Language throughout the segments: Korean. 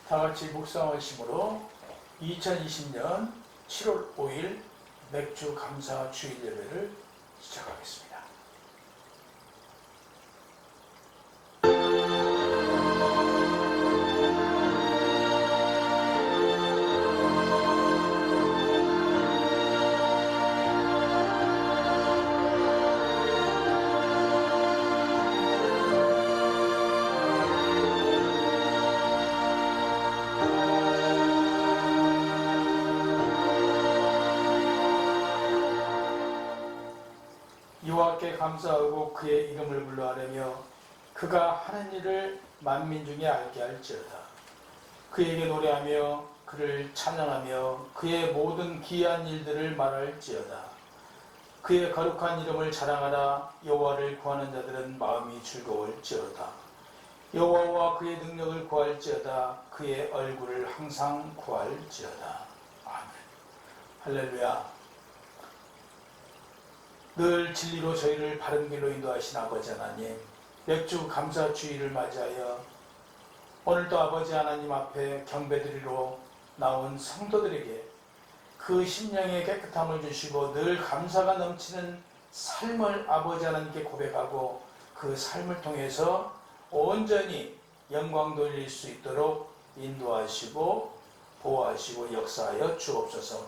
다같이 묵상하심으로 2020년 7월 5일 맥주 감사 주일 예배를 시작하겠습니다. 여호와께 감사하고 그의 이름을 불러하려며 그가 하는 일을 만민 중에 알게 할지어다. 그에게 노래하며 그를 찬양하며 그의 모든 기이한 일들을 말할지어다. 그의 거룩한 이름을 자랑하라. 여호와를 구하는 자들은 마음이 즐거울지어다. 여호와와 그의 능력을 구할지어다. 그의 얼굴을 항상 구할지어다. 아멘. 할렐루야. 늘 진리로 저희를 바른 길로 인도하신 아버지 하나님, 맥주 감사 주일을 맞이하여 오늘도 아버지 하나님 앞에 경배드리러 나온 성도들에게 그 심령의 깨끗함을 주시고 늘 감사가 넘치는 삶을 아버지 하나님께 고백하고 그 삶을 통해서 온전히 영광 돌릴 수 있도록 인도하시고 보호하시고 역사하여 주옵소서.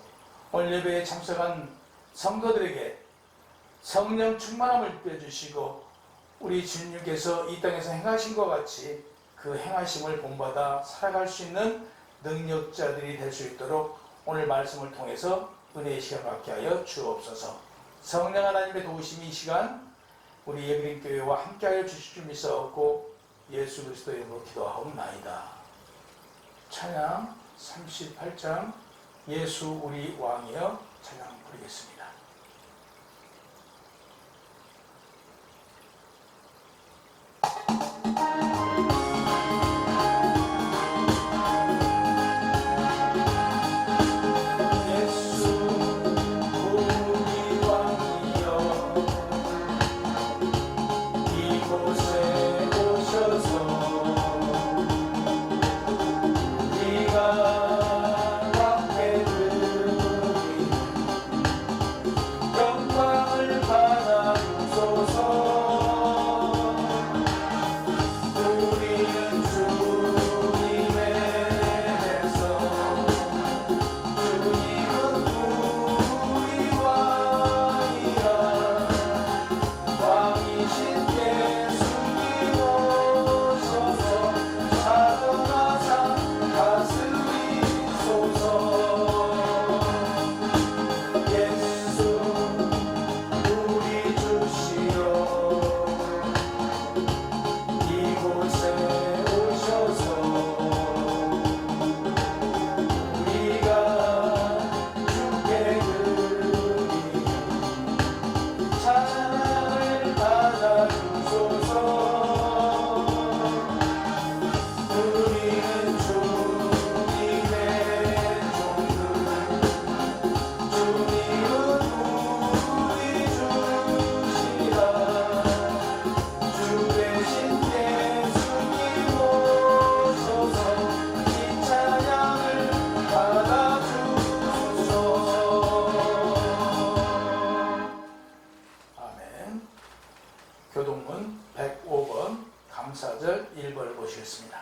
오늘 예배에 참석한 성도들에게 성령 충만함을 빼주시고 우리 주님께서 이 땅에서 행하신 것 같이 그 행하심을 본받아 살아갈 수 있는 능력자들이 될 수 있도록 오늘 말씀을 통해서 은혜의 시간 갖게 하여 주옵소서. 성령 하나님의 도우심이 이 시간 우리 예비린교회와 함께하여 주실 줄 믿사옵고 예수 그리스도의 이름으로 기도하옵나이다. 찬양 38장 예수 우리 왕이여 찬양 부르겠습니다. 교동문 105번 감사절 1번을 보시겠습니다.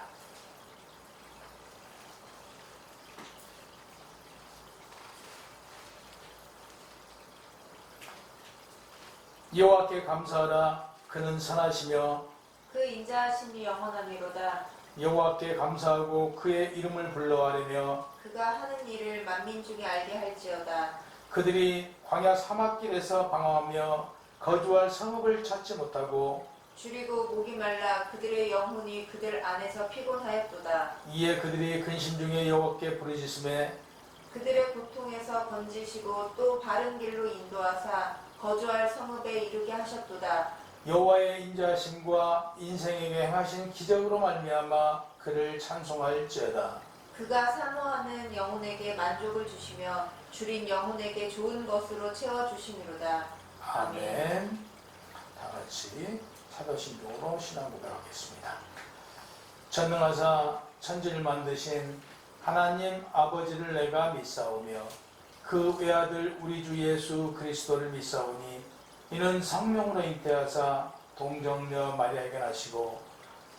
여호와께 감사하라. 그는 선하시며 그 인자하심이 영원하미로다. 여호와께 감사하고 그의 이름을 불러하려며 그가 하는 일을 만민 중에 알게 할지어다. 그들이 광야 사막길에서 방황하며 거주할 성읍을 찾지 못하고 줄이고 목이 말라 그들의 영혼이 그들 안에서 피곤하였도다. 이에 그들이 근심 중에 여호와께 부르짖음에 그들의 고통에서 건지시고 또 바른 길로 인도하사 거주할 성읍에 이르게 하셨도다. 여호와의 인자하심과 인생에게 행하신 기적으로 말미암아 그를 찬송할지어다. 그가 사모하는 영혼에게 만족을 주시며 줄인 영혼에게 좋은 것으로 채워주심이로다. 아멘. 다 같이 사도신경으로 신앙 고백하겠습니다. 전능하사 천지를 만드신 하나님 아버지를 내가 믿사오며 그 외아들 우리 주 예수 그리스도를 믿사오니 이는 성령으로 잉태하사 동정녀 마리아에게 나시고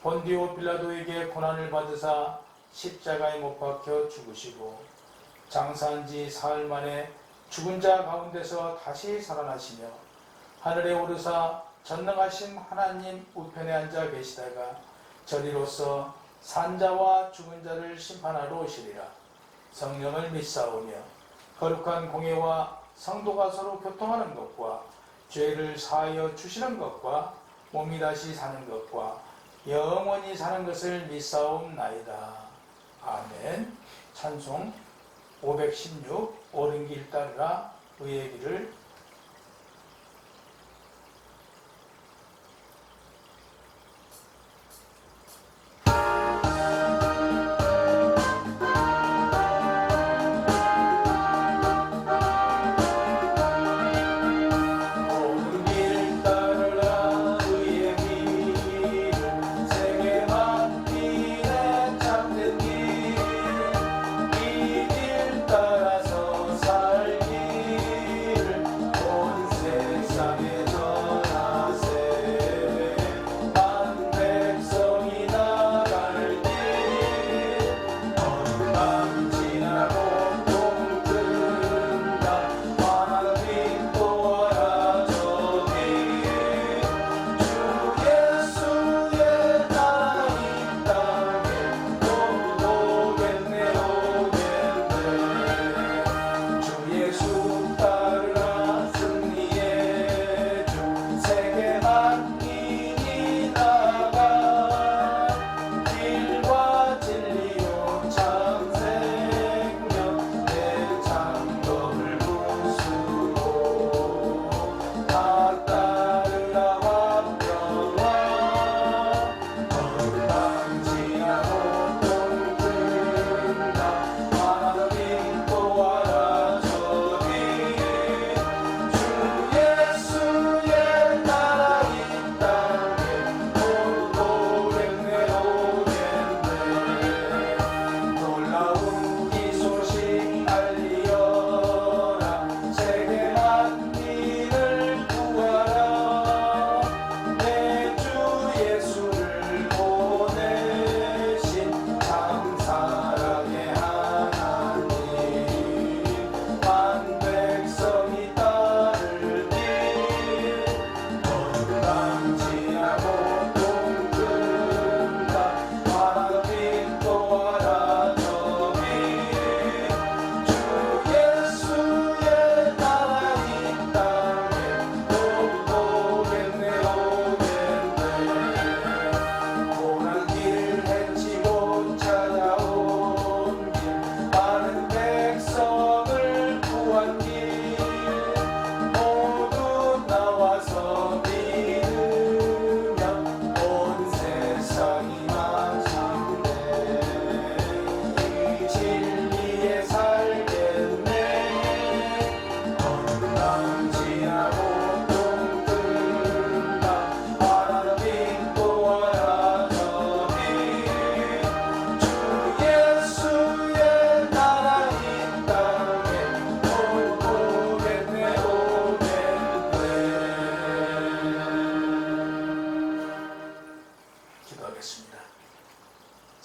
본디오 빌라도에게 고난을 받으사 십자가에 못 박혀 죽으시고 장사한 지 사흘 만에 죽은 자 가운데서 다시 살아나시며 하늘에 오르사 전능하신 하나님 우편에 앉아 계시다가 저리로서 산자와 죽은 자를 심판하러 오시리라. 성령을 믿사오며 거룩한 공예와 성도가 서로 교통하는 것과 죄를 사하여 주시는 것과 몸이 다시 사는 것과 영원히 사는 것을 믿사옵나이다. 아멘. 찬송 516 옳은 길 따르라 의의 길을.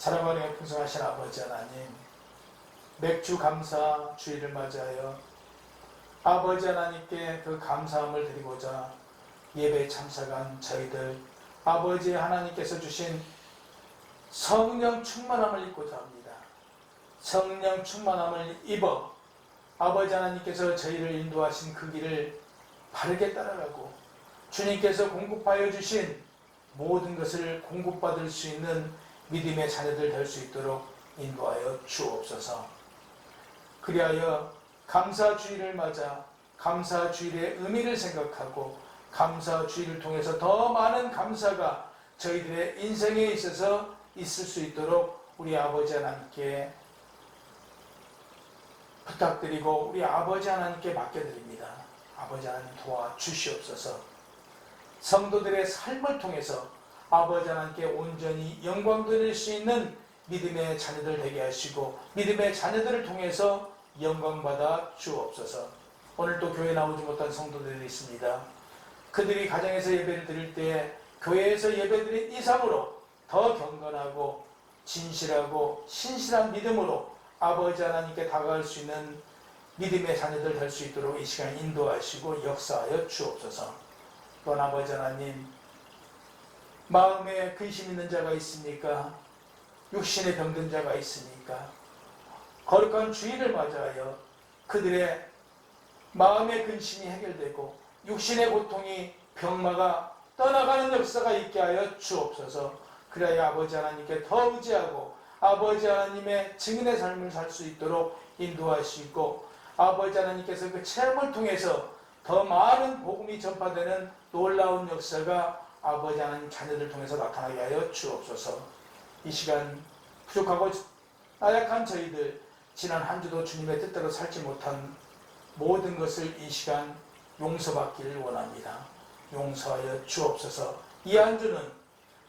사랑하는 풍성하신 아버지 하나님, 맥주 감사 주일을 맞이하여 아버지 하나님께 그 감사함을 드리고자 예배에 참석한 저희들, 아버지 하나님께서 주신 성령 충만함을 입고자 합니다. 성령 충만함을 입어 아버지 하나님께서 저희를 인도하신 그 길을 바르게 따라가고 주님께서 공급하여 주신 모든 것을 공급받을 수 있는 믿음의 자녀들 될 수 있도록 인도하여 주옵소서. 그리하여 감사주일을 맞아 감사주일의 의미를 생각하고 감사주일을 통해서 더 많은 감사가 저희들의 인생에 있어서 있을 수 있도록 우리 아버지 하나님께 부탁드리고 우리 아버지 하나님께 맡겨드립니다. 아버지 하나님 도와주시옵소서. 성도들의 삶을 통해서 아버지 하나님께 온전히 영광 드릴 수 있는 믿음의 자녀들 되게 하시고 믿음의 자녀들을 통해서 영광받아 주옵소서. 오늘 또 교회 나오지 못한 성도들이 있습니다. 그들이 가정에서 예배를 드릴 때 교회에서 예배드린 이상으로 더 경건하고 진실하고 신실한 믿음으로 아버지 하나님께 다가갈 수 있는 믿음의 자녀들 될 수 있도록 이 시간 인도하시고 역사하여 주옵소서. 또한 아버지 하나님, 마음에 근심 있는 자가 있습니까? 육신에 병든 자가 있습니까? 거룩한 주일을 맞이하여 그들의 마음의 근심이 해결되고 육신의 고통이 병마가 떠나가는 역사가 있게 하여 주옵소서. 그래야 아버지 하나님께 더 의지하고 아버지 하나님의 증인의 삶을 살 수 있도록 인도하시고 아버지 하나님께서 그 체험을 통해서 더 많은 복음이 전파되는 놀라운 역사가 아버지 하나님 자녀들 통해서 나타나게 하여 주옵소서. 이 시간 부족하고 나약한 저희들 지난 한 주도 주님의 뜻대로 살지 못한 모든 것을 이 시간 용서받기를 원합니다. 용서하여 주옵소서. 이 한 주는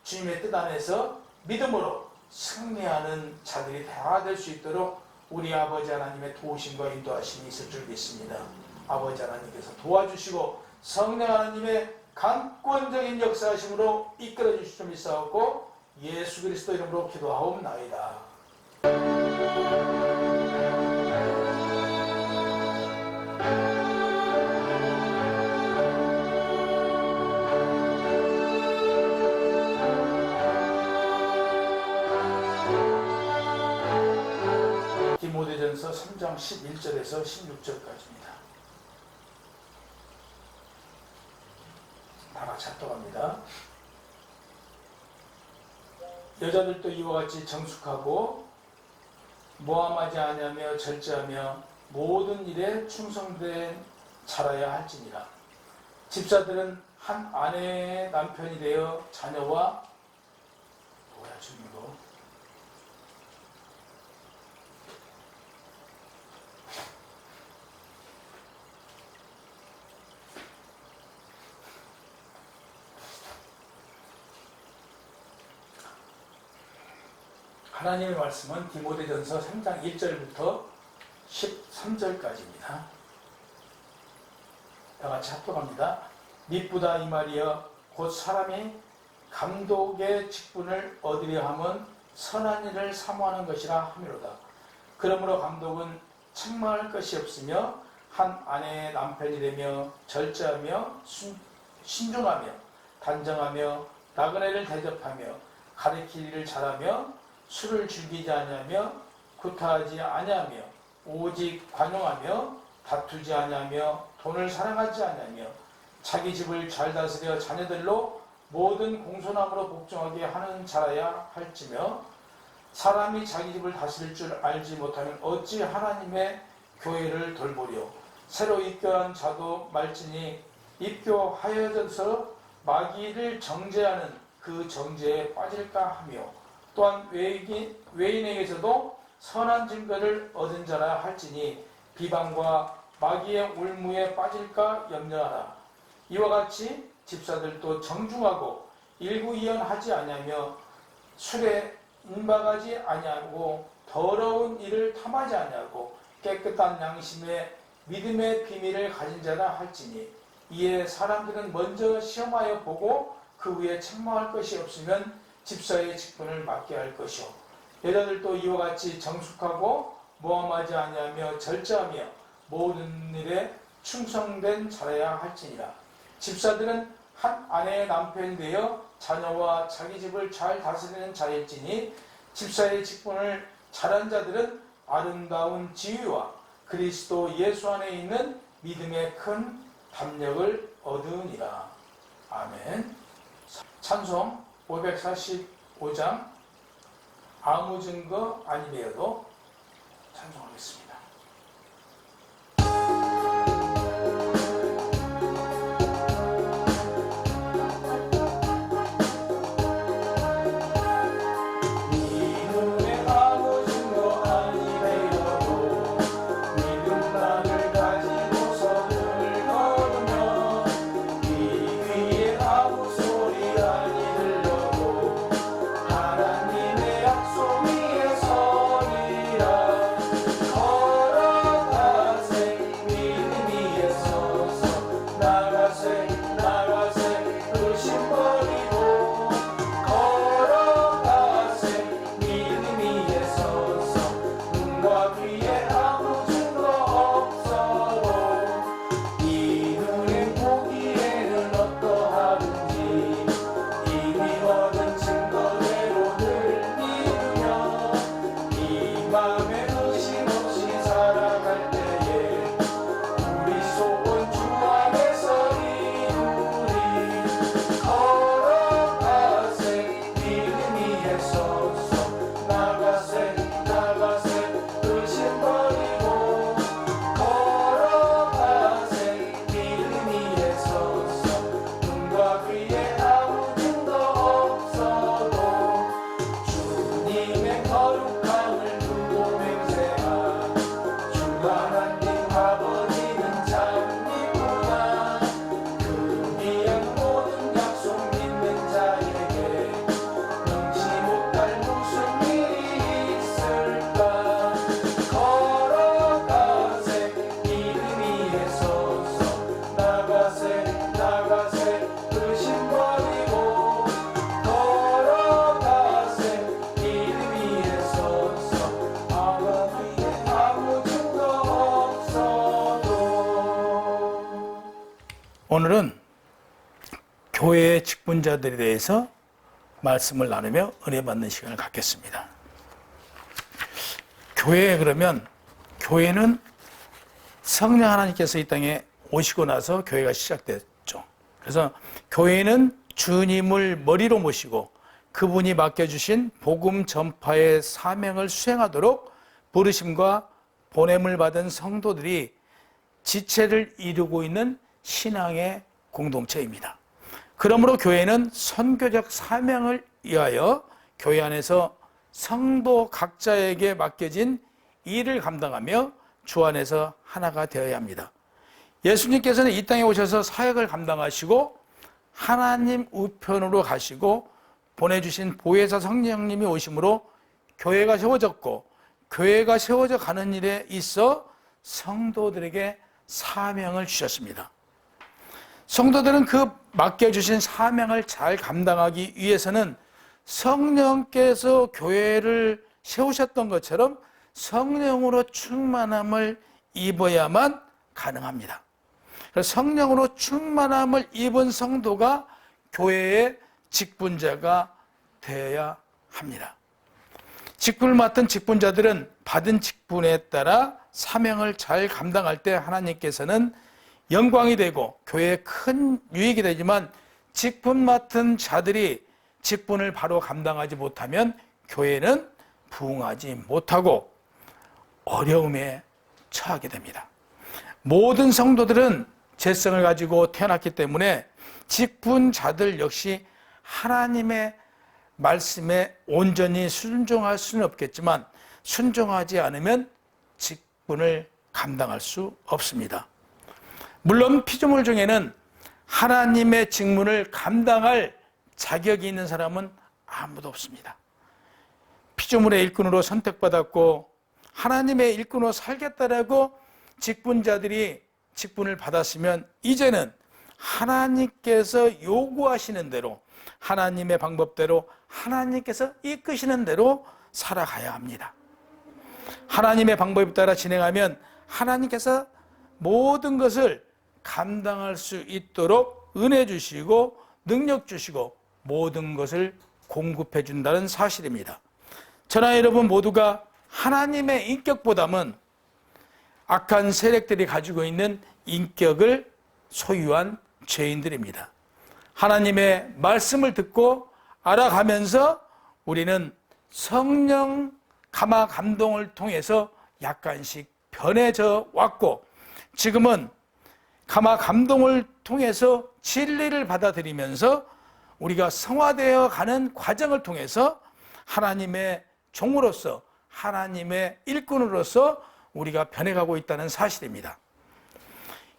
주님의 뜻 안에서 믿음으로 승리하는 자들이 다 될 수 있도록 우리 아버지 하나님의 도우심과 인도하심이 있을 줄 믿습니다. 아버지 하나님께서 도와주시고 성령 하나님의 강권적인 역사하심으로 이끌어 주실 줄 믿사옵고 예수 그리스도 이름으로 기도하옵나이다. 디모데전서 3장 11절에서 16절까지입니다. 다 같이 합독합니다. 여자들도 이와 같이 정숙하고 모함하지 아니하며 절제하며 모든 일에 충성된 자라야 할지니라. 집사들은 한 아내의 남편이 되어 자녀와 하나님의 말씀은 디모데전서 3장 1절부터 13절까지입니다. 다 같이 합독합니다. 미쁘다 이 말이여 곧 사람이 감독의 직분을 얻으려 함은 선한 일을 사모하는 것이라 하미로다. 그러므로 감독은 책망할 것이 없으며 한 아내의 남편이 되며 절제하며 신중하며 단정하며 나그네를 대접하며 가르칠 일을 잘하며 술을 즐기지 아니하며 구타하지 아니하며 오직 관용하며 다투지 아니하며 돈을 사랑하지 아니하며 자기 집을 잘 다스려 자녀들로 모든 공손함으로 복종하게 하는 자라야 할지며 사람이 자기 집을 다스릴 줄 알지 못하면 어찌 하나님의 교회를 돌보려. 새로 입교한 자도 말지니 입교하여져서 마귀를 정죄하는 그 정죄에 빠질까 하며 또한 외인에게서도 선한 증거를 얻은 자라 할지니 비방과 마귀의 올무에 빠질까 염려하라. 이와 같이 집사들도 정중하고 일구이연하지 아니하며 술에 임박하지 아니하고 더러운 일을 탐하지 아니하고 깨끗한 양심에 믿음의 비밀을 가진 자라 할지니 이에 사람들은 먼저 시험하여 보고 그 후에 책망할 것이 없으면 집사의 직분을 맡게 할 것이요. 여자들도 이와 같이 정숙하고 모함하지 아니하며 절제하며 모든 일에 충성된 자라야 할지니라. 집사들은 한 아내의 남편이 되어 자녀와 자기 집을 잘 다스리는 자일지니 집사의 직분을 잘한 자들은 아름다운 지위와 그리스도 예수 안에 있는 믿음의 큰 담력을 얻으니라. 아멘. 찬송 545장 아무 증거 아니되어도 찬송하겠습니다. 아무 소리 아니 들려도 오늘은 교회의 직분자들에 대해서 말씀을 나누며 은혜 받는 시간을 갖겠습니다. 교회 그러면 교회는 성령 하나님께서 이 땅에 오시고 나서 교회가 시작됐죠. 그래서 교회는 주님을 머리로 모시고 그분이 맡겨주신 복음 전파의 사명을 수행하도록 부르심과 보냄을 받은 성도들이 지체를 이루고 있는 신앙의 공동체입니다. 그러므로 교회는 선교적 사명을 위하여 교회 안에서 성도 각자에게 맡겨진 일을 감당하며 주 안에서 하나가 되어야 합니다. 예수님께서는 이 땅에 오셔서 사역을 감당하시고 하나님 우편으로 가시고 보내주신 보혜사 성령님이 오심으로 교회가 세워졌고, 교회가 세워져 가는 일에 있어 성도들에게 사명을 주셨습니다. 성도들은 그 맡겨주신 사명을 잘 감당하기 위해서는 성령께서 교회를 세우셨던 것처럼 성령으로 충만함을 입어야만 가능합니다. 그래서 성령으로 충만함을 입은 성도가 교회의 직분자가 되어야 합니다. 직분을 맡은 직분자들은 받은 직분에 따라 사명을 잘 감당할 때 하나님께서는 영광이 되고 교회에 큰 유익이 되지만, 직분 맡은 자들이 직분을 바로 감당하지 못하면 교회는 부흥하지 못하고 어려움에 처하게 됩니다. 모든 성도들은 죄성을 가지고 태어났기 때문에 직분자들 역시 하나님의 말씀에 온전히 순종할 수는 없겠지만, 순종하지 않으면 직분을 감당할 수 없습니다. 물론 피조물 중에는 하나님의 직분을 감당할 자격이 있는 사람은 아무도 없습니다. 피조물의 일꾼으로 선택받았고 하나님의 일꾼으로 살겠다라고 직분자들이 직분을 받았으면 이제는 하나님께서 요구하시는 대로, 하나님의 방법대로, 하나님께서 이끄시는 대로 살아가야 합니다. 하나님의 방법에 따라 진행하면 하나님께서 모든 것을 감당할 수 있도록 은혜 주시고 능력 주시고 모든 것을 공급해 준다는 사실입니다. 저나 여러분 모두가 하나님의 인격보다는 악한 세력들이 가지고 있는 인격을 소유한 죄인들입니다. 하나님의 말씀을 듣고 알아가면서 우리는 성령 감화 감동을 통해서 약간씩 변해져 왔고, 지금은 감화 감동을 통해서 진리를 받아들이면서 우리가 성화되어 가는 과정을 통해서 하나님의 종으로서, 하나님의 일꾼으로서 우리가 변해가고 있다는 사실입니다.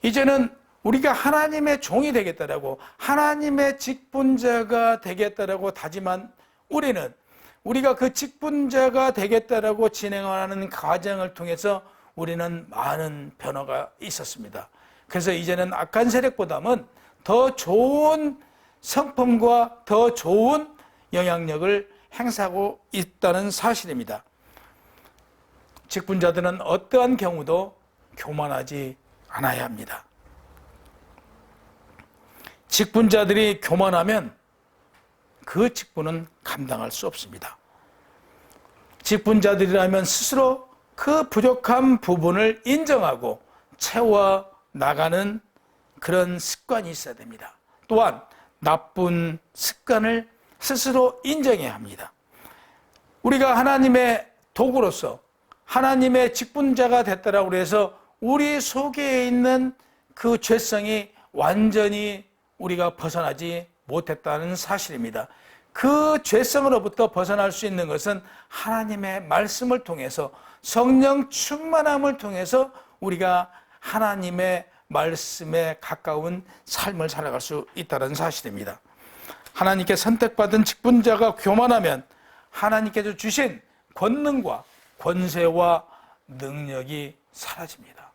이제는 우리가 하나님의 종이 되겠다라고, 하나님의 직분자가 되겠다라고 다짐한 우리는 우리가 그 직분자가 되겠다라고 진행하는 과정을 통해서 우리는 많은 변화가 있었습니다. 그래서 이제는 악한 세력보다는 더 좋은 성품과 더 좋은 영향력을 행사하고 있다는 사실입니다. 직분자들은 어떠한 경우도 교만하지 않아야 합니다. 직분자들이 교만하면 그 직분은 감당할 수 없습니다. 직분자들이라면 스스로 그 부족한 부분을 인정하고 채워 나가는 그런 습관이 있어야 됩니다. 또한 나쁜 습관을 스스로 인정해야 합니다. 우리가 하나님의 도구로서 하나님의 직분자가 됐다라고 해서 우리 속에 있는 그 죄성이 완전히 우리가 벗어나지 못했다는 사실입니다. 그 죄성으로부터 벗어날 수 있는 것은 하나님의 말씀을 통해서, 성령 충만함을 통해서 우리가 하나님의 말씀에 가까운 삶을 살아갈 수 있다는 사실입니다. 하나님께 선택받은 직분자가 교만하면 하나님께서 주신 권능과 권세와 능력이 사라집니다.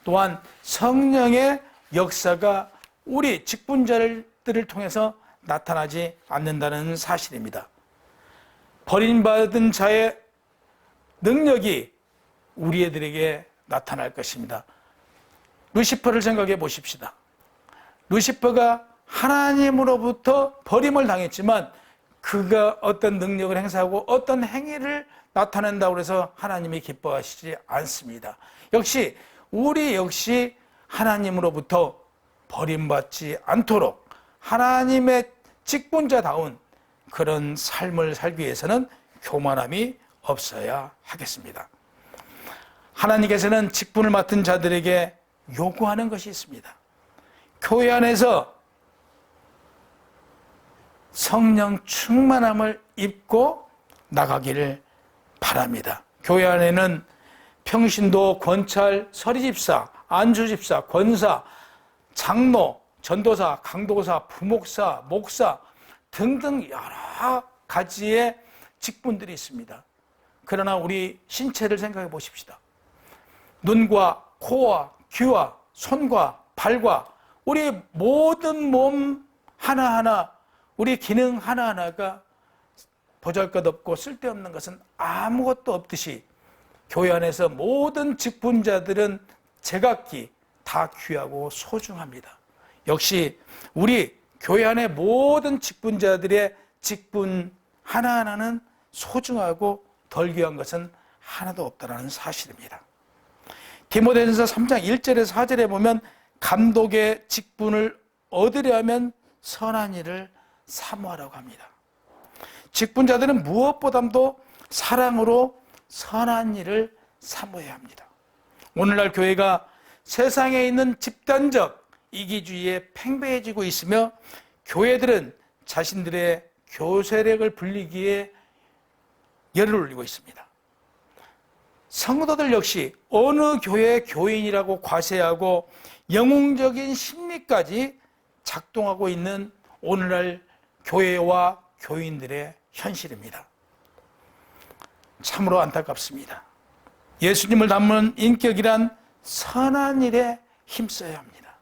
또한 성령의 역사가 우리 직분자들을 통해서 나타나지 않는다는 사실입니다. 버림받은 자의 능력이 우리 애들에게 나타날 것입니다. 루시퍼를 생각해 보십시다. 루시퍼가 하나님으로부터 버림을 당했지만 그가 어떤 능력을 행사하고 어떤 행위를 나타낸다고 해서 하나님이 기뻐하시지 않습니다. 우리 역시 하나님으로부터 버림받지 않도록 하나님의 직분자다운 그런 삶을 살기 위해서는 교만함이 없어야 하겠습니다. 하나님께서는 직분을 맡은 자들에게 요구하는 것이 있습니다. 교회 안에서 성령 충만함을 입고 나가기를 바랍니다. 교회 안에는 평신도, 권찰, 서리집사, 안수집사, 권사, 장로, 전도사, 강도사, 부목사, 목사 등등 여러 가지의 직분들이 있습니다. 그러나 우리 신체를 생각해 보십시다. 눈과 코와 귀와 손과 발과 우리 모든 몸 하나하나, 우리 기능 하나하나가 보잘것없고 쓸데없는 것은 아무것도 없듯이 교회 안에서 모든 직분자들은 제각기 다 귀하고 소중합니다. 역시 우리 교회 안의 모든 직분자들의 직분 하나하나는 소중하고 덜 귀한 것은 하나도 없다는 사실입니다. 디모데전서 3장 1절에서 4절에 보면 감독의 직분을 얻으려면 선한 일을 사모하라고 합니다. 직분자들은 무엇보다도 사랑으로 선한 일을 사모해야 합니다. 오늘날 교회가 세상에 있는 집단적 이기주의에 팽배해지고 있으며 교회들은 자신들의 교세력을 불리기에 열을 올리고 있습니다. 성도들 역시 어느 교회의 교인이라고 과세하고 영웅적인 심리까지 작동하고 있는 오늘날 교회와 교인들의 현실입니다. 참으로 안타깝습니다. 예수님을 닮은 인격이란 선한 일에 힘써야 합니다.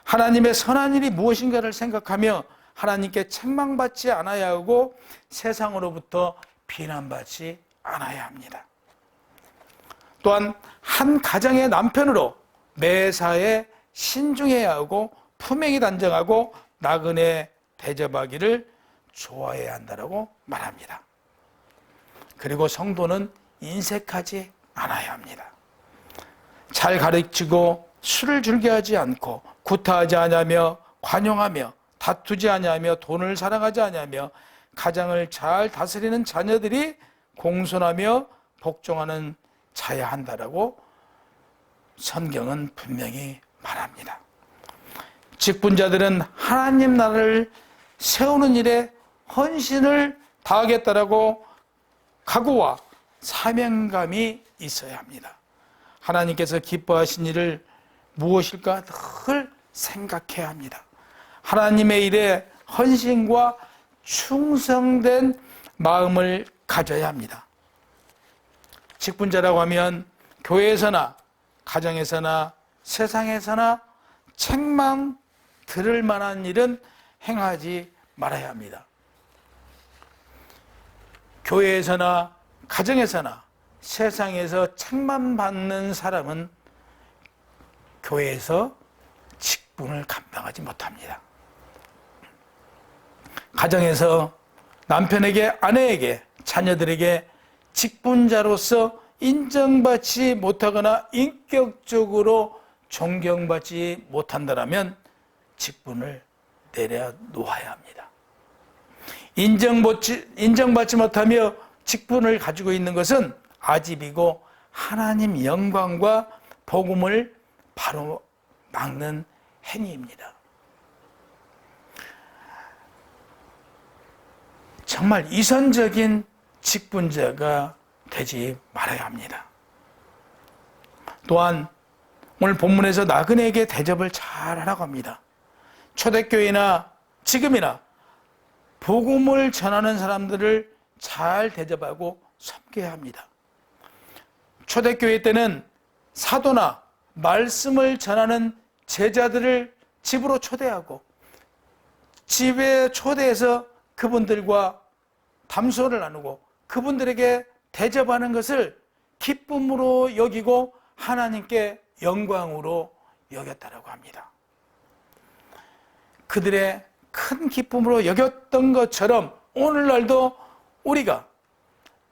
하나님의 선한 일이 무엇인가를 생각하며 하나님께 책망받지 않아야 하고 세상으로부터 비난받지 않아야 합니다. 또한 한 가정의 남편으로 매사에 신중해야 하고 품행이 단정하고 나그네 대접하기를 좋아해야 한다고 말합니다. 그리고 성도는 인색하지 않아야 합니다. 잘 가르치고 술을 즐겨하지 않고 구타하지 않으며 관용하며 다투지 않으며 돈을 사랑하지 않으며 가정을 잘 다스리는 자녀들이 공손하며 복종하는 자야 한다라고 성경은 분명히 말합니다. 직분자들은 하나님 나라를 세우는 일에 헌신을 다하겠다라고 각오와 사명감이 있어야 합니다. 하나님께서 기뻐하신 일을 무엇일까 늘 생각해야 합니다. 하나님의 일에 헌신과 충성된 마음을 가져야 합니다. 직분자라고 하면 교회에서나 가정에서나 세상에서나 책망 들을 만한 일은 행하지 말아야 합니다. 교회에서나 가정에서나 세상에서 책망받는 사람은 교회에서 직분을 감당하지 못합니다. 가정에서 남편에게, 아내에게, 자녀들에게 직분자로서 인정받지 못하거나 인격적으로 존경받지 못한다면 직분을 내려놓아야 합니다. 인정받지 못하며 직분을 가지고 있는 것은 아집이고 하나님 영광과 복음을 바로 막는 행위입니다. 정말 이선적인 직분자가 되지 말아야 합니다. 또한 오늘 본문에서 나그네에게 대접을 잘 하라고 합니다. 초대교회나 지금이나 복음을 전하는 사람들을 잘 대접하고 섬겨야 합니다. 초대교회 때는 사도나 말씀을 전하는 제자들을 집으로 초대하고 집에 초대해서 그분들과 담소를 나누고 그분들에게 대접하는 것을 기쁨으로 여기고 하나님께 영광으로 여겼다라고 합니다. 그들의 큰 기쁨으로 여겼던 것처럼 오늘날도 우리가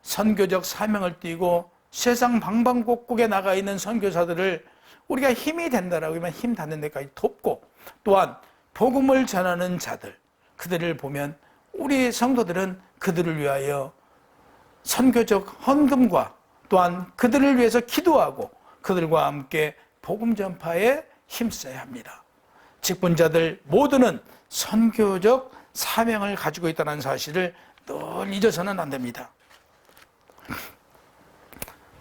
선교적 사명을 띠고 세상 방방곡곡에 나가 있는 선교사들을 우리가 힘이 된다라고 하면 힘 닿는 데까지 돕고, 또한 복음을 전하는 자들, 그들을 보면 우리 성도들은 그들을 위하여 선교적 헌금과 또한 그들을 위해서 기도하고 그들과 함께 복음 전파에 힘써야 합니다. 직분자들 모두는 선교적 사명을 가지고 있다는 사실을 늘 잊어서는 안 됩니다.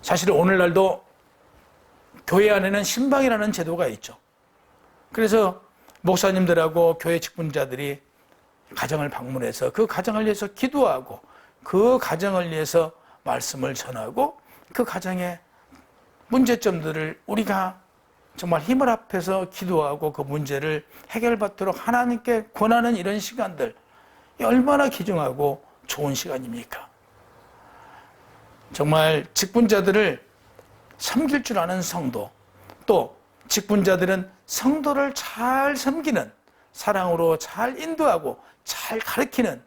사실 오늘날도 교회 안에는 신방이라는 제도가 있죠. 그래서 목사님들하고 교회 직분자들이 가정을 방문해서 그 가정을 위해서 기도하고 그 가정을 위해서 말씀을 전하고 그 가정의 문제점들을 우리가 정말 힘을 합해서 기도하고 그 문제를 해결받도록 하나님께 권하는 이런 시간들, 얼마나 귀중하고 좋은 시간입니까? 정말 직분자들을 섬길 줄 아는 성도, 또 직분자들은 성도를 잘 섬기는, 사랑으로 잘 인도하고 잘 가르치는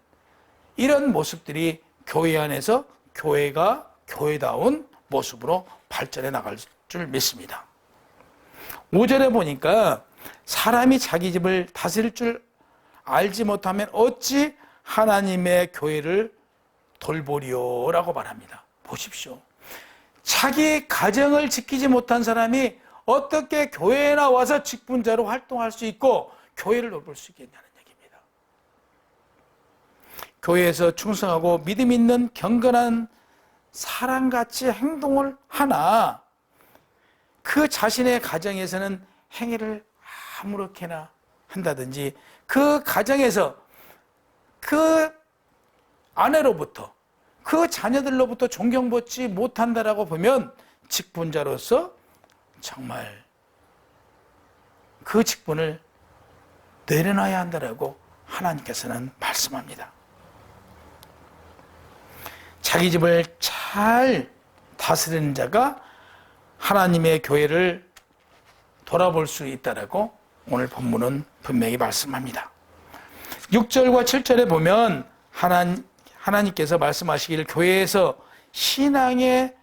이런 모습들이 교회 안에서 교회가 교회다운 모습으로 발전해 나갈 줄 믿습니다. 5절에 보니까 사람이 자기 집을 다스릴 줄 알지 못하면 어찌 하나님의 교회를 돌보리요 라고 말합니다. 보십시오. 자기 가정을 지키지 못한 사람이 어떻게 교회에 나와서 직분자로 활동할 수 있고 교회를 돌볼 수 있겠냐는 얘기입니다. 교회에서 충성하고 믿음 있는 경건한 사람같이 행동을 하나 그 자신의 가정에서는 행위를 아무렇게나 한다든지 그 가정에서 그 아내로부터 그 자녀들로부터 존경받지 못한다라고 보면 직분자로서 정말 그 직분을 내려놔야 한다라고 하나님께서는 말씀합니다. 자기 집을 잘 다스리는 자가 하나님의 교회를 돌아볼 수 있다라고 오늘 본문은 분명히 말씀합니다. 6절과 7절에 보면 하나님께서 말씀하시기를 교회에서 신앙의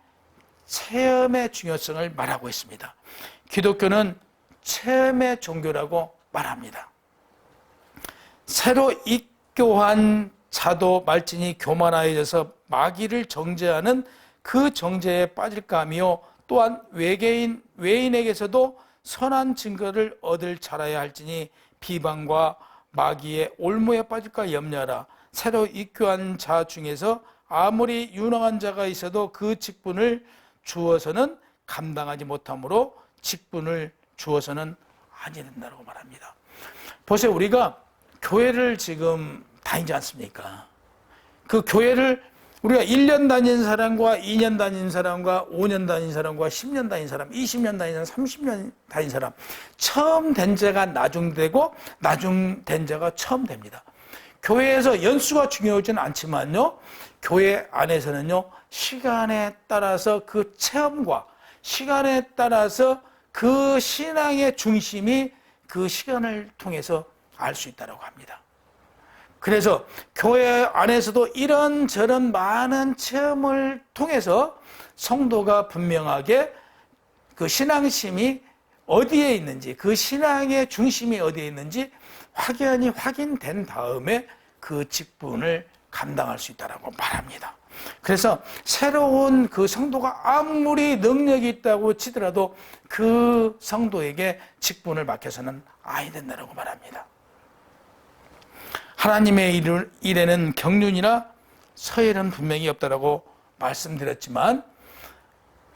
체험의 중요성을 말하고 있습니다. 기독교는 체험의 종교라고 말합니다. 새로 입교한 자도 말진이 교만하여져서 마귀를 정죄하는 그 정죄에 빠질까 하며 또한 외인에게서도 선한 증거를 얻을 자라야 할지니 비방과 마귀의 올무에 빠질까 염려하라. 새로 입교한 자 중에서 아무리 유능한 자가 있어도 그 직분을 주어서는 감당하지 못하므로 직분을 주어서는 아니 된다고 말합니다. 보세요. 우리가 교회를 지금 다니지 않습니까? 그 교회를 우리가 1년 다닌 사람과 2년 다닌 사람과 5년 다닌 사람과 10년 다닌 사람, 20년 다닌 사람, 30년 다닌 사람, 처음 된 자가 나중되고 나중된 자가 처음 됩니다. 교회에서 연수가 중요하지는 않지만요, 교회 안에서는요, 시간에 따라서 그 체험과 시간에 따라서 그 신앙의 중심이 그 시간을 통해서 알 수 있다고 합니다. 그래서 교회 안에서도 이런저런 많은 체험을 통해서 성도가 분명하게 그 신앙심이 어디에 있는지, 그 신앙의 중심이 어디에 있는지 확연히 확인된 다음에 그 직분을 감당할 수 있다고 말합니다. 그래서 새로운 그 성도가 아무리 능력이 있다고 치더라도 그 성도에게 직분을 맡겨서는 아니 된다고 말합니다. 하나님의 일에는 경륜이나 서열은 분명히 없다라고 말씀드렸지만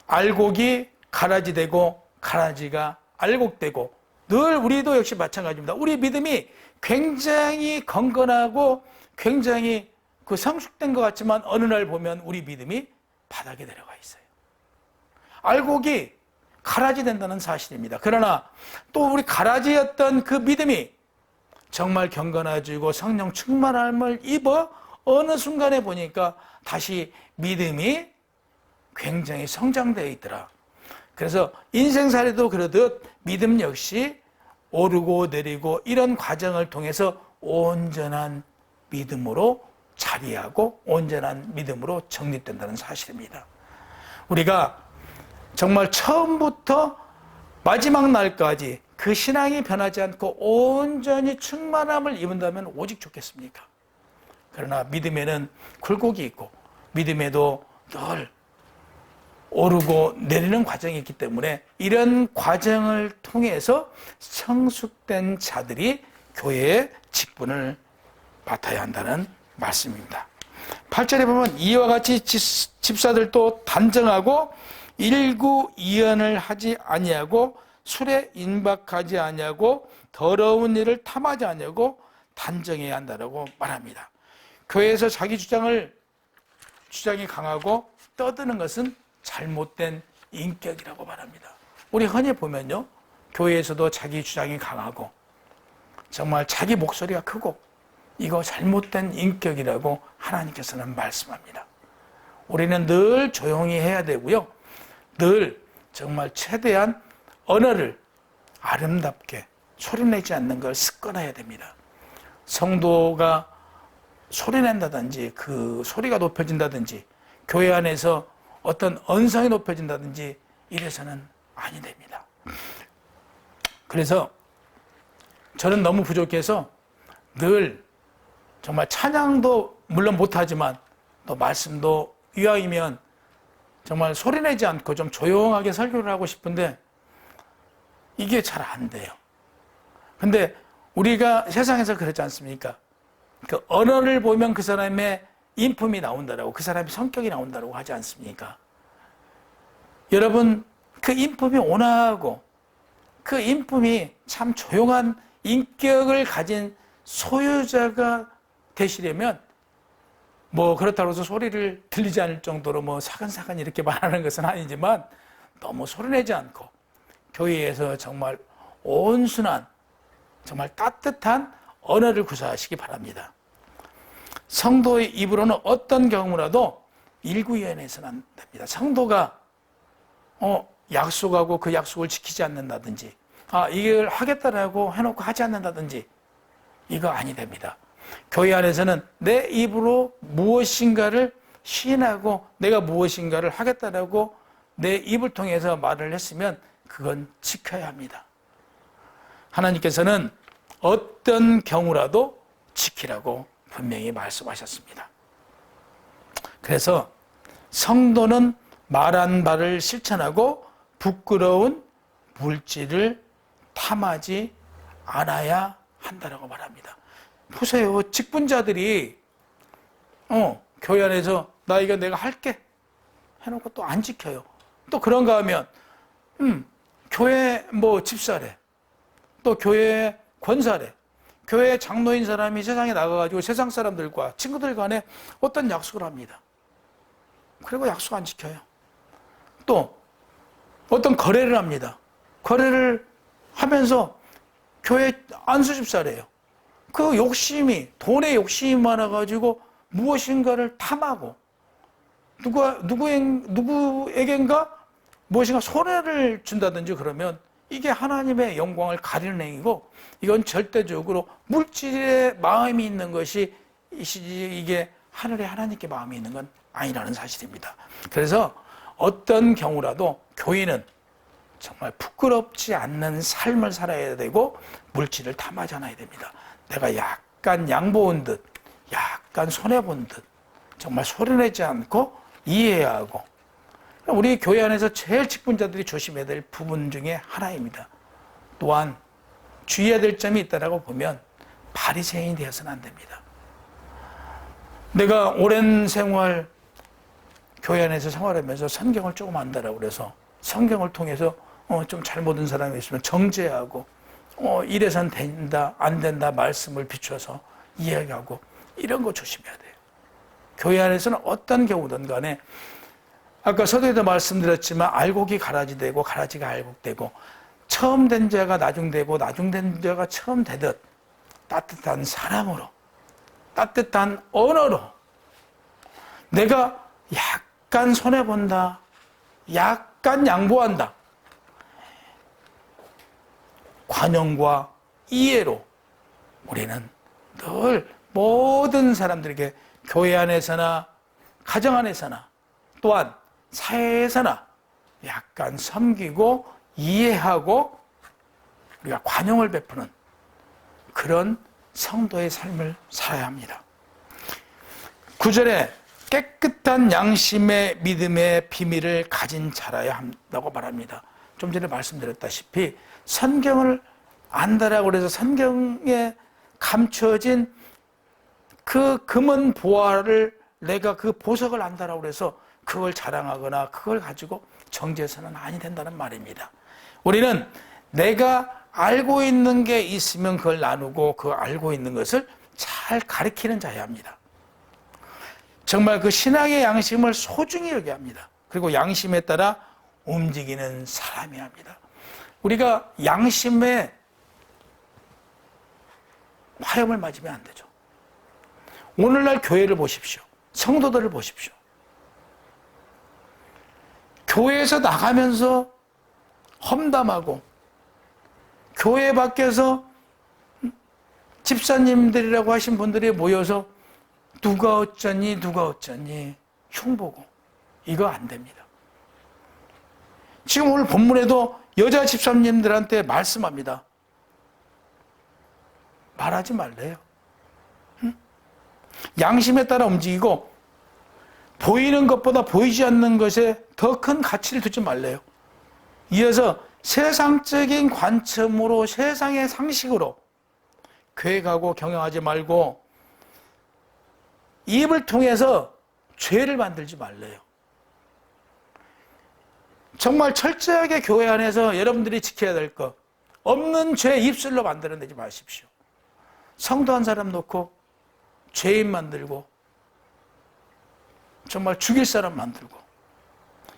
알곡이 가라지되고 가라지가 알곡되고 늘 우리도 역시 마찬가지입니다. 우리 믿음이 굉장히 건건하고 굉장히 그 성숙된 것 같지만 어느 날 보면 우리 믿음이 바닥에 내려가 있어요. 알곡이 가라지 된다는 사실입니다. 그러나 또 우리 가라지였던 그 믿음이 정말 경건해지고 성령 충만함을 입어 어느 순간에 보니까 다시 믿음이 굉장히 성장되어 있더라. 그래서 인생살이도 그러듯 믿음 역시 오르고 내리고 이런 과정을 통해서 온전한 믿음으로 자리하고 온전한 믿음으로 정립된다는 사실입니다. 우리가 정말 처음부터 마지막 날까지 그 신앙이 변하지 않고 온전히 충만함을 입은다면 오직 좋겠습니까? 그러나 믿음에는 굴곡이 있고 믿음에도 늘 오르고 내리는 과정이 있기 때문에 이런 과정을 통해서 성숙된 자들이 교회의 직분을 맡아야 한다는 말씀입니다. 8절에 보면 이와 같이 집사들도 단정하고 일구이연을 하지 아니하고 술에 임박하지 아니하고 더러운 일을 탐하지 아니하고 단정해야 한다고 말합니다. 교회에서 자기 주장이 강하고 떠드는 것은 잘못된 인격이라고 말합니다. 우리 흔히 보면요, 교회에서도 자기 주장이 강하고 정말 자기 목소리가 크고 이거 잘못된 인격이라고 하나님께서는 말씀합니다. 우리는 늘 조용히 해야 되고요, 늘 정말 최대한 언어를 아름답게 소리내지 않는 걸 습관해야 됩니다. 성도가 소리낸다든지 그 소리가 높여진다든지 교회 안에서 어떤 언성이 높여진다든지 이래서는 아니 됩니다. 그래서 저는 너무 부족해서 늘 정말 찬양도 물론 못하지만 또 말씀도 이왕이면 정말 소리내지 않고 좀 조용하게 설교를 하고 싶은데 이게 잘 안 돼요. 근데 우리가 세상에서 그렇지 않습니까? 그 언어를 보면 그 사람의 인품이 나온다라고, 그 사람의 성격이 나온다라고 하지 않습니까? 여러분, 그 인품이 온화하고 그 인품이 참 조용한 인격을 가진 소유자가 되시려면 뭐 그렇다고 해서 소리를 들리지 않을 정도로 뭐 사근사근 이렇게 말하는 것은 아니지만 너무 소리내지 않고 교회에서 정말 온순한 정말 따뜻한 언어를 구사하시기 바랍니다. 성도의 입으로는 어떤 경우라도 일구이연해서는 안 됩니다. 성도가 약속하고 그 약속을 지키지 않는다든지 이걸 하겠다라고 해놓고 하지 않는다든지 이거 아니 됩니다. 교회 안에서는 내 입으로 무엇인가를 시인하고 내가 무엇인가를 하겠다라고 내 입을 통해서 말을 했으면 그건 지켜야 합니다. 하나님께서는 어떤 경우라도 지키라고 분명히 말씀하셨습니다. 그래서 성도는 말한 바를 실천하고 부끄러운 물질을 탐하지 않아야 한다라고 말합니다. 보세요. 직분자들이 교회 안에서 나 이거 내가 할게 해놓고 또 안 지켜요. 또 그런가 하면 교회 뭐 집사래, 또 교회 권사래, 교회 장로인 사람이 세상에 나가가지고 세상 사람들과 친구들 간에 어떤 약속을 합니다. 그리고 약속 안 지켜요. 또 어떤 거래를 합니다. 거래를 하면서 교회 안수집사래요. 그 욕심이, 돈의 욕심이 많아가지고 무엇인가를 탐하고 누구에겐가 무엇인가 손해를 준다든지 그러면 이게 하나님의 영광을 가리는 행위고 이건 절대적으로 물질의 마음이 있는 것이 이게 하늘에 하나님께 마음이 있는 건 아니라는 사실입니다. 그래서 어떤 경우라도 교회는 정말 부끄럽지 않는 삶을 살아야 되고 물질을 탐하지 않아야 됩니다. 내가 약간 양보한 듯, 약간 손해본 듯 정말 소리내지 않고 이해해야 하고, 우리 교회 안에서 제일 직분자들이 조심해야 될 부분 중에 하나입니다. 또한 주의해야 될 점이 있다고 보면 바리새인이 되어서는 안 됩니다. 내가 오랜 생활 교회 안에서 생활하면서 성경을 조금 안다라고 그래서 성경을 통해서 좀 잘못된 사람이 있으면 정죄하고 이래선 된다 안 된다 말씀을 비춰서 이야기하고 이런 거 조심해야 돼요. 교회 안에서는 어떤 경우든 간에 아까 서두에도 말씀드렸지만 알곡이 가라지되고 가라지가 알곡되고 처음 된 자가 나중되고 나중된 자가 처음 되듯 따뜻한 사랑으로 따뜻한 언어로 내가 약간 손해본다, 약간 양보한다, 관용과 이해로 우리는 늘 모든 사람들에게 교회 안에서나 가정 안에서나 또한 사회에서나 약간 섬기고 이해하고 우리가 관용을 베푸는 그런 성도의 삶을 살아야 합니다. 9절에 깨끗한 양심의 믿음의 비밀을 가진 자라야 한다고 말합니다. 좀 전에 말씀드렸다시피 성경을 안다라고 해서 성경에 감춰진 그 금은 보화를 내가 그 보석을 안다라고 해서 그걸 자랑하거나 그걸 가지고 정죄해서는 아니 된다는 말입니다. 우리는 내가 알고 있는 게 있으면 그걸 나누고 그 알고 있는 것을 잘 가르치는 자여야 합니다. 정말 그 신앙의 양심을 소중히 여겨야 합니다. 그리고 양심에 따라 움직이는 사람이어야 합니다. 우리가 양심에 화염을 맞으면 안 되죠. 오늘날 교회를 보십시오. 성도들을 보십시오. 교회에서 나가면서 험담하고 교회 밖에서 집사님들이라고 하신 분들이 모여서 누가 어쩌니 흉보고 이거 안 됩니다. 지금 오늘 본문에도 여자 집사님들한테 말씀합니다. 말하지 말래요. 양심에 따라 움직이고 보이는 것보다 보이지 않는 것에 더 큰 가치를 두지 말래요. 이어서 세상적인 관점으로 세상의 상식으로 계획하고 경영하지 말고 입을 통해서 죄를 만들지 말래요. 정말 철저하게 교회 안에서 여러분들이 지켜야 될 것, 없는 죄 입술로 만들어내지 마십시오. 성도 한 사람 놓고 죄인 만들고 정말 죽일 사람 만들고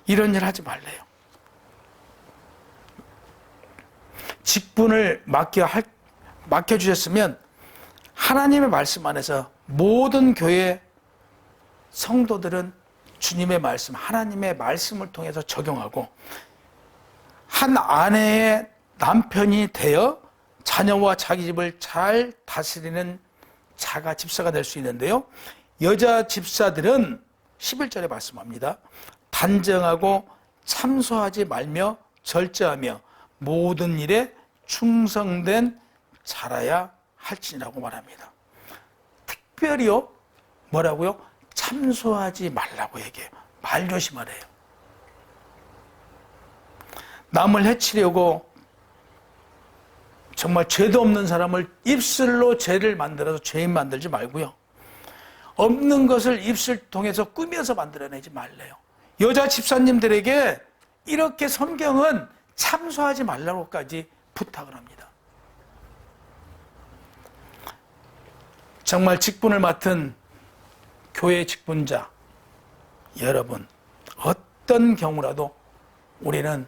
이런 일 하지 말래요. 직분을 맡겨주셨으면 하나님의 말씀 안에서 모든 교회 성도들은 주님의 말씀, 하나님의 말씀을 통해서 적용하고 한 아내의 남편이 되어 자녀와 자기 집을 잘 다스리는 자가 집사가 될 수 있는데요. 여자 집사들은 11절에 말씀합니다. 단정하고 참소하지 말며 절제하며 모든 일에 충성된 자라야 할지라고 말합니다. 특별히요, 뭐라고요? 참소하지 말라고 얘기해요. 말 조심하래요. 남을 해치려고 정말 죄도 없는 사람을 입술로 죄를 만들어서 죄인 만들지 말고요. 없는 것을 입술 통해서 꾸며서 만들어내지 말래요. 여자 집사님들에게 이렇게 성경은 참소하지 말라고까지 부탁을 합니다. 정말 직분을 맡은 교회 직분자 여러분, 어떤 경우라도 우리는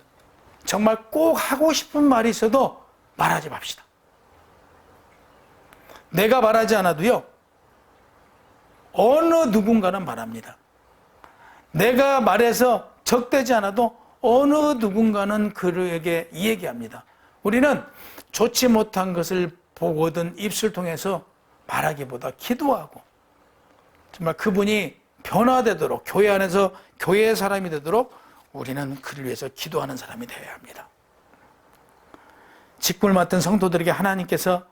정말 꼭 하고 싶은 말이 있어도 말하지 맙시다. 내가 말하지 않아도요, 어느 누군가는 말합니다. 내가 말해서 적대지 않아도 어느 누군가는 그에게 얘기합니다. 우리는 좋지 못한 것을 보거든 입술 통해서 말하기보다 기도하고 정말 그분이 변화되도록 교회 안에서 교회의 사람이 되도록 우리는 그를 위해서 기도하는 사람이 되어야 합니다. 직분을 맡은 성도들에게 하나님께서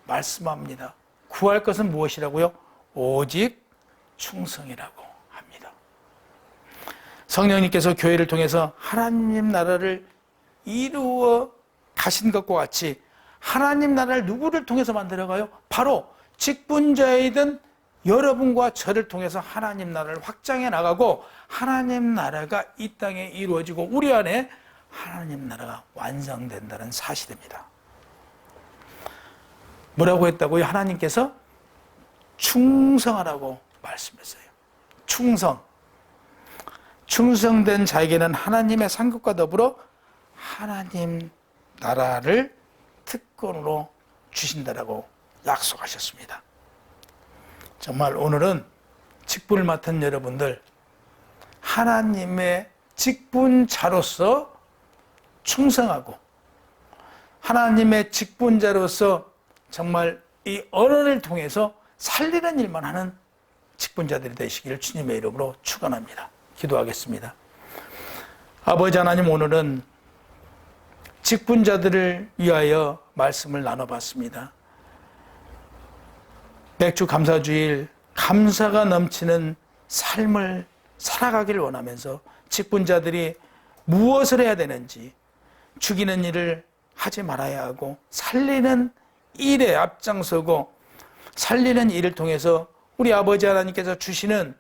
말씀합니다. 구할 것은 무엇이라고요? 오직 충성이라고 합니다. 성령님께서 교회를 통해서 하나님 나라를 이루어 가신 것과 같이 하나님 나라를 누구를 통해서 만들어가요? 바로 직분자이든 여러분과 저를 통해서 하나님 나라를 확장해 나가고 하나님 나라가 이 땅에 이루어지고 우리 안에 하나님 나라가 완성된다는 사실입니다. 뭐라고 했다고요? 하나님께서 충성하라고 말씀했어요. 충성된 자에게는 하나님의 상급과 더불어 하나님 나라를 특권으로 주신다라고 약속하셨습니다. 정말 오늘은 직분을 맡은 여러분들 하나님의 직분자로서 충성하고 하나님의 직분자로서 정말 이 언어를 통해서 살리는 일만 하는 직분자들이 되시기를 주님의 이름으로 축원합니다. 기도하겠습니다. 아버지 하나님, 오늘은 직분자들을 위하여 말씀을 나눠봤습니다. 맥주 감사주일, 감사가 넘치는 삶을 살아가기를 원하면서 직분자들이 무엇을 해야 되는지, 죽이는 일을 하지 말아야 하고 살리는 일에 앞장서고 살리는 일을 통해서 우리 아버지 하나님께서 주시는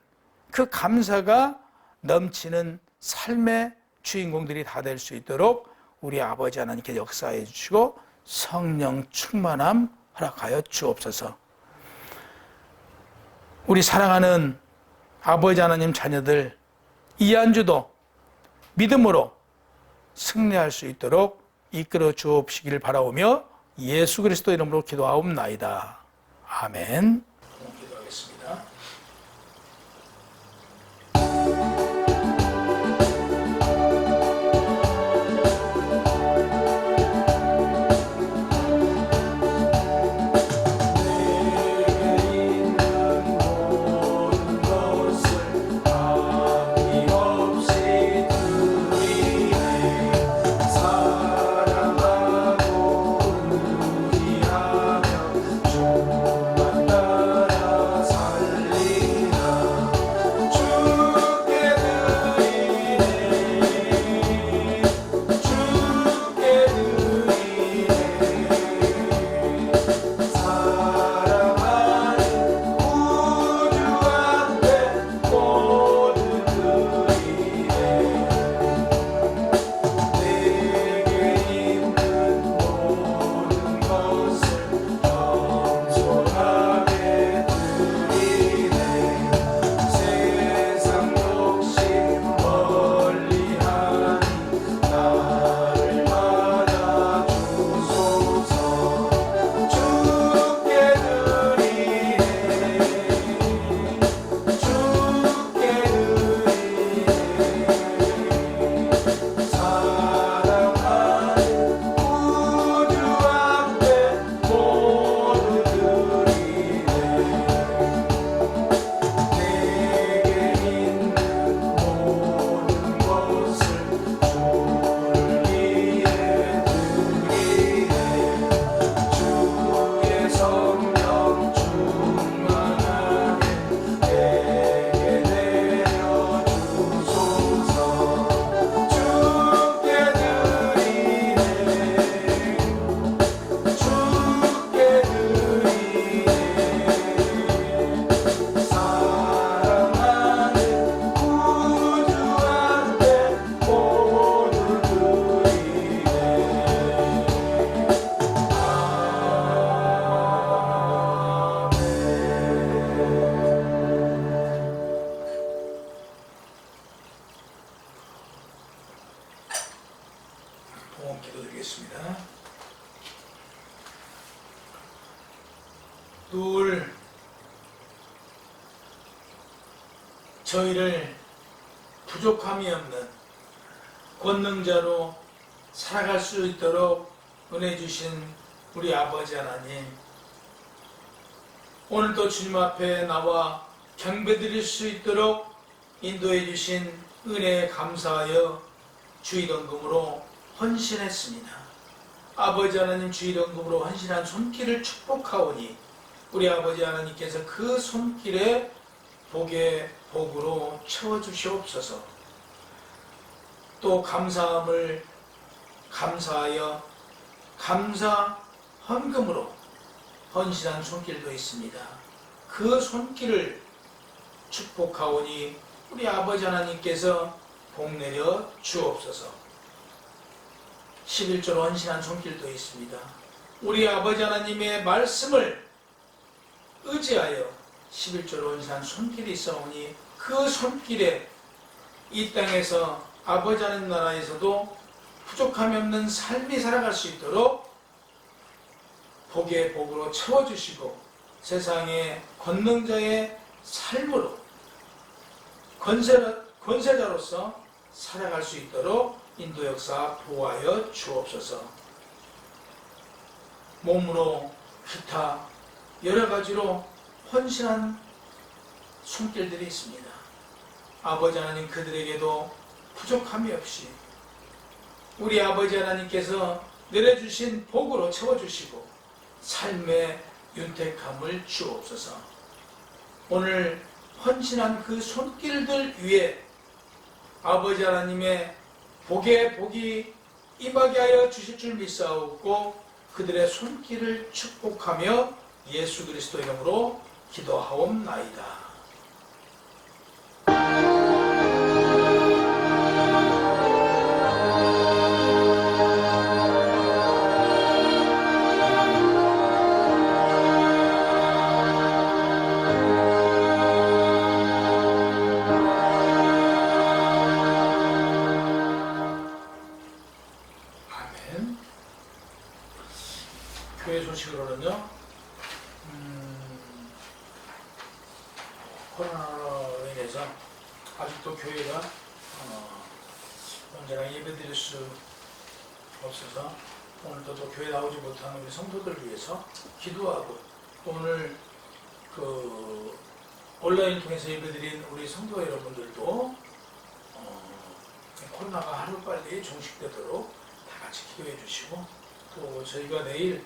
그 감사가 넘치는 삶의 주인공들이 다 될 수 있도록 우리 아버지 하나님께 역사해 주시고 성령 충만함 허락하여 주옵소서. 우리 사랑하는 아버지 하나님 자녀들, 이 한 주도 믿음으로 승리할 수 있도록 이끌어 주옵시기를 바라오며 예수 그리스도 이름으로 기도하옵나이다. 아멘. 기도하겠습니다. 기도드리겠습니다. 둘, 저희를 부족함이 없는 권능자로 살아갈 수 있도록 은혜 주신 우리 아버지 하나님, 오늘도 주님 앞에 나와 경배드릴 수 있도록 인도해 주신 은혜에 감사하여 주일헌금으로 헌신했습니다. 아버지 하나님, 주일헌금으로 헌신한 손길을 축복하오니 우리 아버지 하나님께서 그 손길에 복의 복으로 채워주시옵소서. 또 감사함을 감사하여 감사 헌금으로 헌신한 손길도 있습니다. 그 손길을 축복하오니 우리 아버지 하나님께서 복내려 주옵소서. 11조로 헌신한 손길도 있습니다. 우리 아버지 하나님의 말씀을 의지하여 11조로 헌신한 손길이 있어오니 그 손길에 이 땅에서 아버지 하나님 나라에서도 부족함이 없는 삶이 살아갈 수 있도록 복의 복으로 채워주시고 세상의 권능자의 삶으로 권세자로서 살아갈 수 있도록 인도 역사 보호하여 주옵소서. 몸으로, 기타 여러 가지로 헌신한 손길들이 있습니다. 아버지 하나님 그들에게도 부족함이 없이 우리 아버지 하나님께서 내려주신 복으로 채워주시고 삶의 윤택함을 주옵소서. 오늘 헌신한 그 손길들 위에 아버지 하나님의 복이 임하게 하여 주실 줄 믿사옵고 그들의 손길을 축복하며 예수 그리스도 이름으로 기도하옵나이다. 교회 소식으로는요, 코로나로 인해서 아직도 교회가 언제나 예배드릴 수 없어서 오늘도 또 교회 나오지 못하는 우리 성도들을 위해서 기도하고 또 오늘 그 온라인 통해서 예배드린 우리 성도 여러분들도 코로나가 하루빨리 종식되도록 다 같이 기도해 주시고 또 저희가 내일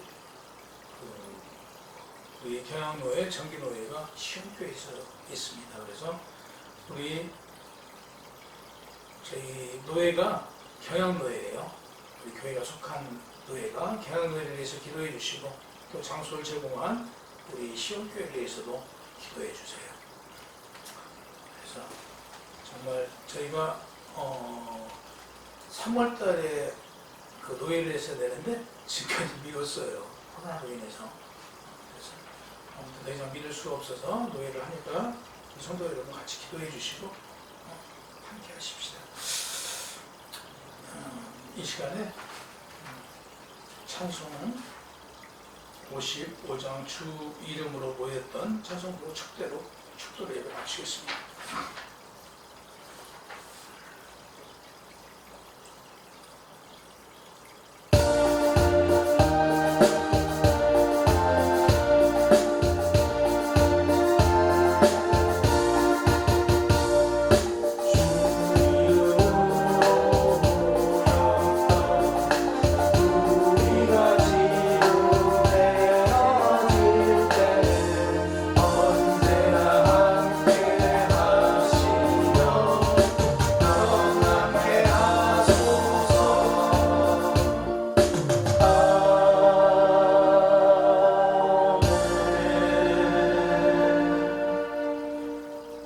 우리 경양노회 정기노회가 시흥교에 있습니다. 그래서 저희 노회가 경양노회예요. 우리 교회가 속한 노회가 경양노회를 위해서 기도해 주시고 또 장소를 제공한 우리 시흥교회를 위해서도 기도해 주세요. 그래서 정말 저희가 3월달에 그 노회를 해서 내는데 지금까지 미뤘어요. 코로나로 인해서. 그래서 아무튼 더 이상 미룰 수가 없어서 노회를 하니까 성도 여러분 같이 기도해 주시고 함께 하십시다. 이 시간에 찬송 55장 주 이름으로 모였던 찬송부 축대로 축도를 예배 마치겠습니다.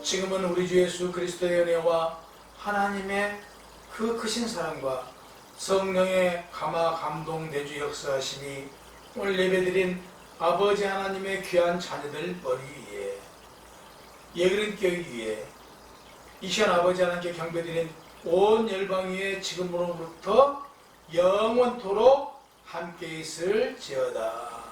지금은 우리 주 예수 그리스도의 은혜와 하나님의 그 크신 사랑과 성령의 감화 감동 내주 역사하심이 오늘 예배드린 아버지 하나님의 귀한 자녀들 머리 위에 예그린 교회 위에 이 시간 아버지 하나님께 경배드린 온 열방 위에 지금으로부터 영원토록 함께 있을지어다.